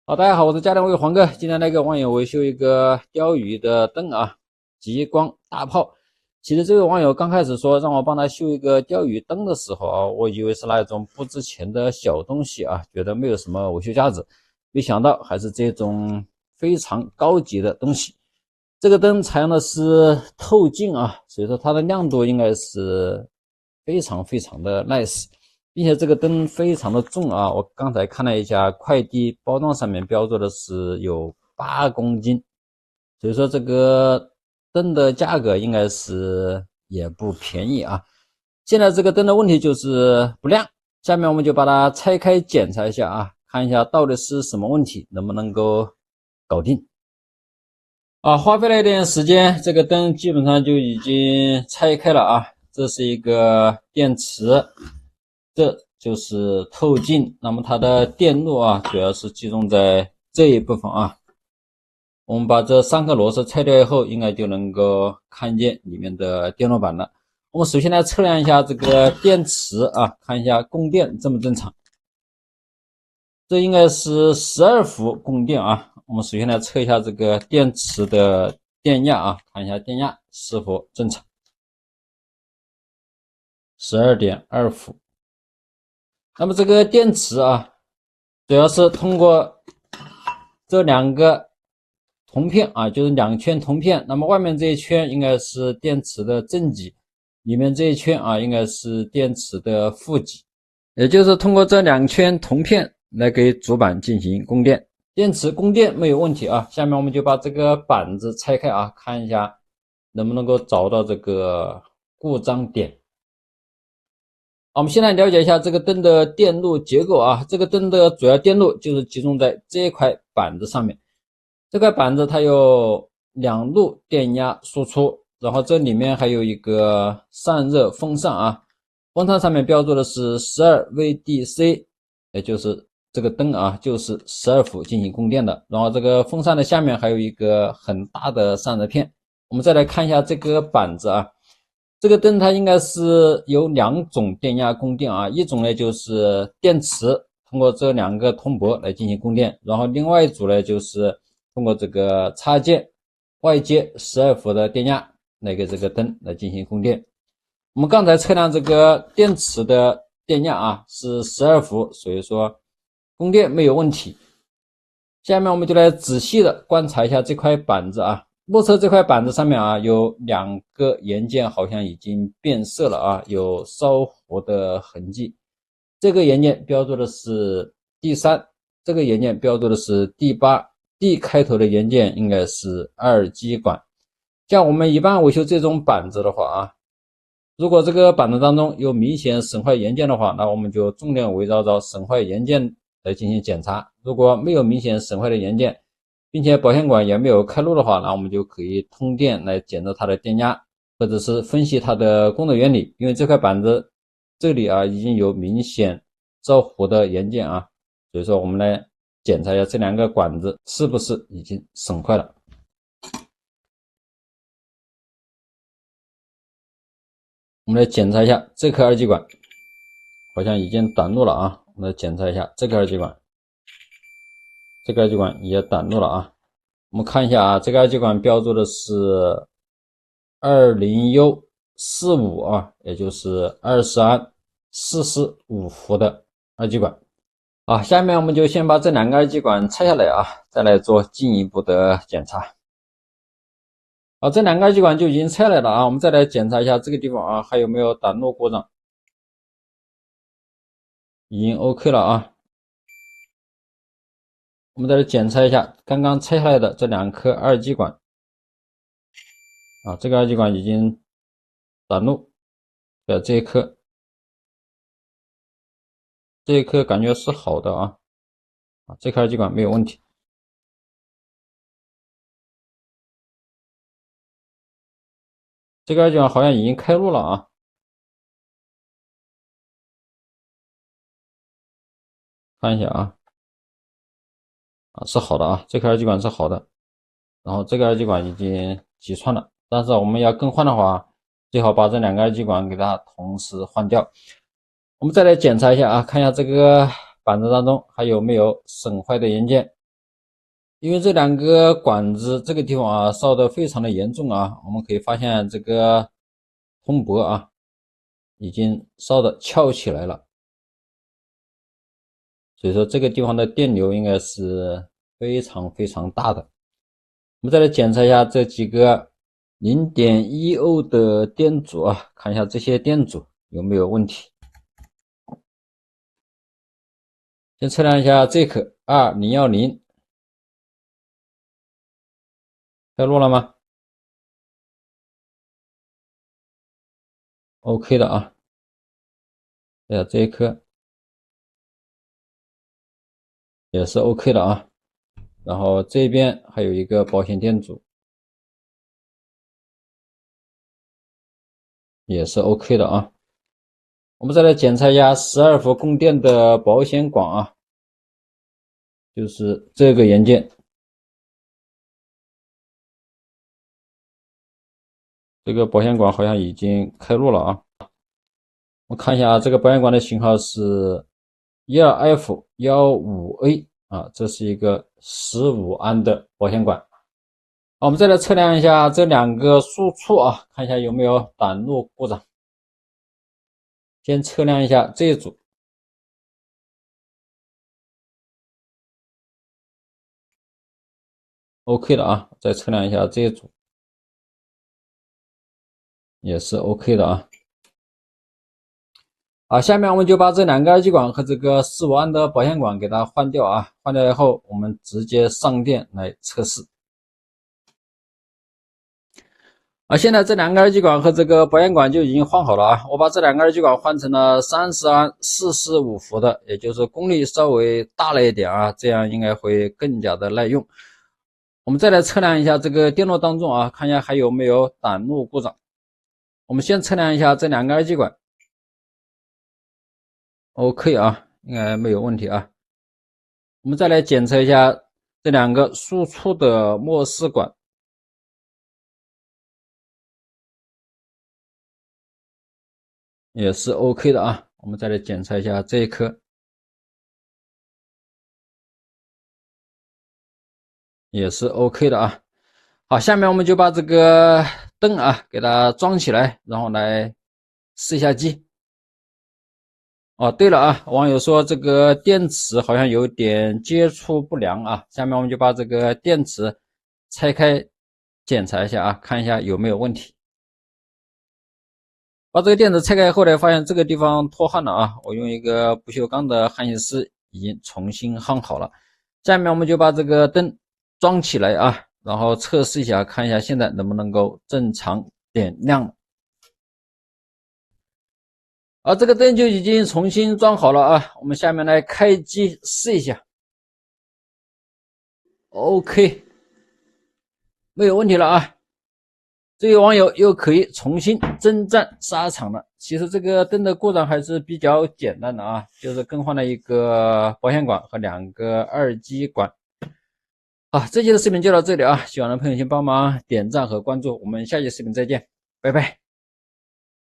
好，大家好，我是家电卫黄哥。今天来给网友维修一个钓鱼的灯啊，极光大炮。其实这位网友刚开始说让我帮他修一个钓鱼灯的时候啊，我以为是那一种不值钱的小东西啊，觉得没有什么维修价值。没想到还是这种非常高级的东西。这个灯采用的是透镜啊，所以说它的亮度应该是非常的 nice。并且这个灯非常的重啊，我刚才看了一下快递包装上面标注的是有8公斤，所以说这个灯的价格应该是也不便宜啊。现在这个灯的问题就是不亮，下面我们就把它拆开检查一下啊，看一下到底是什么问题，能不能够搞定啊。花费了一点时间，这个灯基本上就已经拆开了啊。这是一个电池，这就是透镜，那么它的电路啊，主要是集中在这一部分啊。我们把这3颗螺丝拆掉以后，应该就能够看见里面的电路板了。我们首先来测量一下这个电池啊，看一下供电正不正常。这应该是12伏供电啊。我们首先来测一下这个电池的电压啊，看一下电压是否正常。12.2伏。那么这个电池啊，主要是通过这2个铜片啊，就是2圈铜片，那么外面这一圈应该是电池的正极，里面这一圈啊应该是电池的负极，也就是通过这2圈铜片来给主板进行供电。电池供电没有问题啊，下面我们就把这个板子拆开啊，看一下能不能够找到这个故障点。我们先来了解一下这个灯的电路结构啊，这个灯的主要电路就是集中在这一块板子上面。这块板子它有2路电压输出，然后这里面还有一个散热风扇啊，风扇上面标注的是 12VDC， 也就是这个灯啊就是12伏进行供电的。然后这个风扇的下面还有一个很大的散热片。我们再来看一下这个板子啊，这个灯它应该是有2种电压供电啊，一种呢就是电池通过这2个铜箔来进行供电，然后另外一组呢就是通过这个插件外接12伏的电压来给这个灯来进行供电。我们刚才测量这个电池的电压啊是12伏，所以说供电没有问题。下面我们就来仔细的观察一下这块板子啊，目测这块板子上面啊有2个元件好像已经变色了啊，有烧糊的痕迹。这个元件标注的是D3，这个元件标注的是D8，D 开头的元件应该是2极管。像我们一般维修这种板子的话啊，如果这个板子当中有明显损坏元件的话，那我们就重点围绕着损坏元件来进行检查。如果没有明显损坏的元件，并且保险管也没有开路的话，那我们就可以通电来检测它的电压，或者是分析它的工作原理。因为这块板子这里啊已经有明显着火的元件啊，所以说我们来检查一下这2个管子是不是已经损坏了。我们来检查一下这颗2极管，好像已经短路了啊。我们来检查一下这个2极管，这个2极管也短路了啊。我们看一下啊，这个2极管标注的是 20U45 啊，也就是20安45伏的2极管啊。下面我们就先把这2个2极管拆下来啊，再来做进一步的检查。好，这2个2极管就已经拆来了啊，我们再来检查一下这个地方啊，还有没有短路故障。已经 OK 了啊。我们再来检查一下刚刚拆下来的这2颗2极管啊，这个2极管已经短路的这一颗，这一颗感觉是好的啊，这颗2极管没有问题。这个2极管好像已经开路了啊，看一下啊，是好的啊，这颗2极管是好的。然后这个2极管已经击穿了，但是我们要更换的话，最好把这2个2极管给它同时换掉。我们再来检查一下啊，看一下这个板子当中还有没有损坏的元件。因为这两个管子这个地方啊烧得非常的严重啊，我们可以发现这个铜箔啊已经烧得翘起来了，所以说这个地方的电流应该是非常大的。我们再来检查一下这几个 0.1 欧的电阻啊，看一下这些电阻有没有问题。先测量一下这颗2010，开录了吗 ？OK 的啊，这一颗也是 OK 的啊。然后这边还有一个保险电阻，也是 OK 的啊。我们再来检查一下12伏供电的保险管啊，就是这个元件。这个保险管好像已经开录了啊。我看一下啊，这个保险管的型号是 12F15A 啊，这是一个15安的保险管。好，我们再来测量一下这两个输出啊，看一下有没有短路故障。先测量一下这一组，OK 的啊。再测量一下这一组，也是 OK 的啊。好，下面我们就把这两个二极管和这个15安的保险管给它换掉啊。换掉以后，我们直接上电来测试。现在这两个二极管和这个保险管就已经换好了啊。我把这两个二极管换成了30安45伏的，也就是功率稍微大了一点啊，这样应该会更加的耐用。我们再来测量一下这个电路当中啊，看一下还有没有短路故障。我们先测量一下这两个二极管 ，OK 啊，应该没有问题啊。我们再来检测一下这两个输出的末视管，也是 OK 的啊。我们再来检测一下这一颗，也是 OK 的啊。好，下面我们就把这个灯啊给它装起来，然后来试一下机。哦，对了啊，网友说这个电池好像有点接触不良啊，下面我们就把这个电池拆开检查一下啊，看一下有没有问题。把这个电池拆开后来发现这个地方脱焊了啊，我用一个不锈钢的焊锡丝已经重新焊好了。下面我们就把这个灯装起来啊，然后测试一下，看一下现在能不能够正常点亮。这个灯就已经重新装好了啊，我们下面来开机试一下。OK， 没有问题了啊。这位网友又可以重新征战沙场了。其实这个灯的故障还是比较简单的啊，就是更换了一个保险管和两个二极管。好，这期的视频就到这里啊，喜欢的朋友请帮忙点赞和关注，我们下期视频再见，拜拜。